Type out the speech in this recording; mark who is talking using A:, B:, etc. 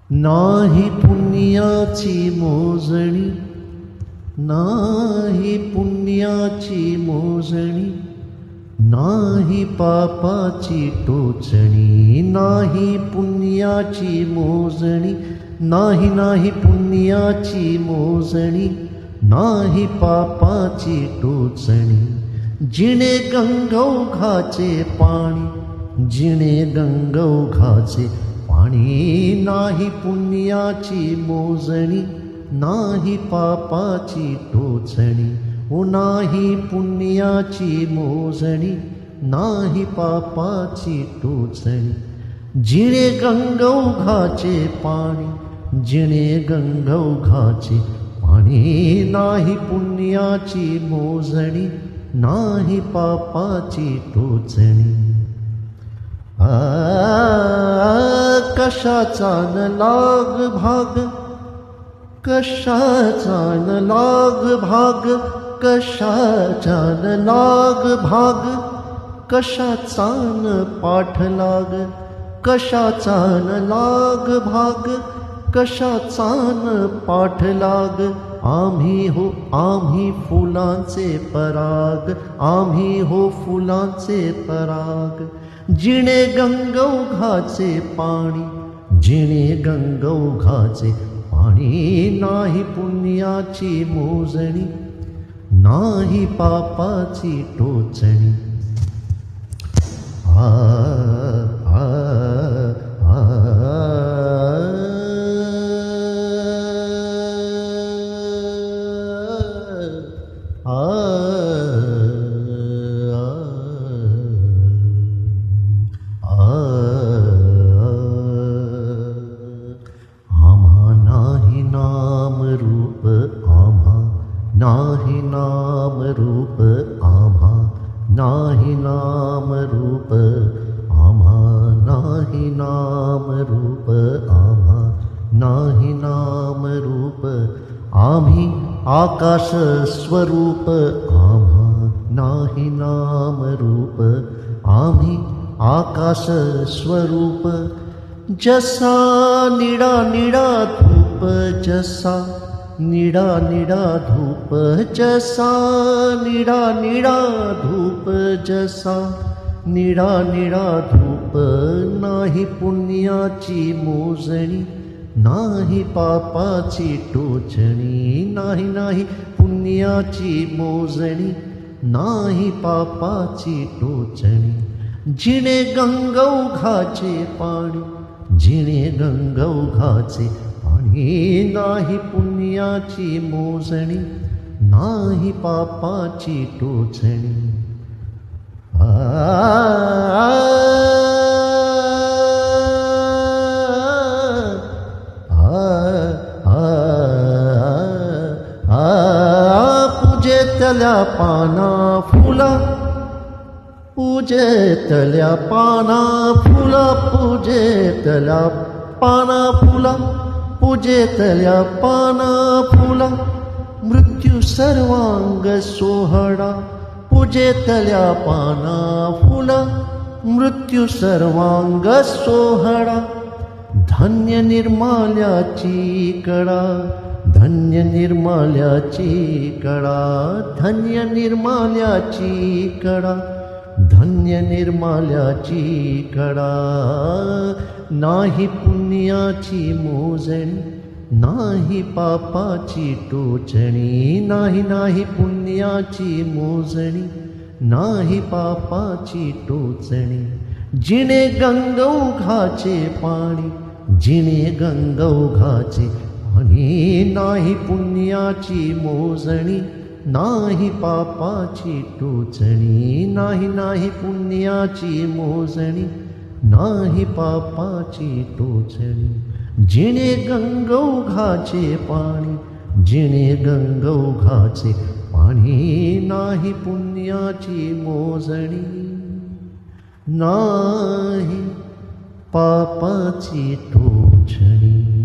A: नाही पुण्याची मोजणी, नाही पुण्याची मोजणी, नाही पापाची टोचणी, नाही पुण्याची मोजणी, नाही नाही पुण्याची मोजणी, नाही पापाची टोचणी. जिणे गंगौघाचे पाणी, जिणे गंगौघाचे पाणी, नाही पुण्याची मोजणी, नाही पापाची टोचणी. ओ नाही पुण्याची मोजणी, नाही पापाची टोचणी. जिणे गंगौघाचे पाणी, जिणे गंगौघाचे पाणी, नाही पुण्याची मोजणी, नाही पापाची टोचणी. कशाचा न लाग भाग, कशाचा न लाग भाग, कशाचा न लाग भाग, कशाचा न पाठ लाग, कशाचा न लाग भाग, कशाचा न पाठ लाग. आम्ही हो आम्ही फुलांचे पराग, आम्ही हो फुलांचे पराग. जिणे गंगौघाचे पाणी, जिणे गंगौघाचे पाणी, नाही पुण्याची मोजणी, नाही पापाची टोचणी. आ आ आ नाही नाम रूप आम्हा, नाही नाम रूप आम्हा, नाही नाम रूप आम्हा, नाही नाम रूप. आम्ही आकाश स्वरूप आम्हा, नाही नाम रूप. आम्ही आकाश स्वरूप. जसा निडा निडा धूप, जसा निडा निडा धूप, जसा निडा निडा धूप, जसा निडा निडा धूप. नाही पुण्याची मोजणी, नाही पापाची टोचणी, नाही नाही पुण्याची मोजणी, नाही पापाची टोचणी. जिणे गंगौघाचे पाणी, जिणे गंगौघाचे पाणी, नाही पुण्याची मोजणी, नाही पापाची टोचणी. पूजेतल्या पाना फुला, पूजेतल्या पाना फुला, पूजेतल्या पाना फुला, पूजेतल्या पाना फुला. मृत्यू सर्वांग सोहळा, पूजेतल्या पाना फुला, मृत्यू सर्वांग सोहळा. धन्य निर्माल्याची कळा, धन्य निर्माल्याची कळा, धन्य निर्माल्याची कळा, धन्य निर्माल्याची कळा. नाही पुण्याची मोजणी, नाही पापाची टोचणी, नाही नाही पुण्याची मोजणी, नाही पापाची टोचणी. जिणे गंगौघाचे पाणी, जिणे गंगौघाचे पाणी, नाही पुण्याची मोजणी, नाही पापाची टोचणी, नाही नाही पुण्याची मोजणी, नाही पापाची टोचणी. जिणे गंगौघाचे पाणी, जिणे गंगौघाचे पाणी, नाही पुण्याची मोजणी, नाही पापाची टोचणी.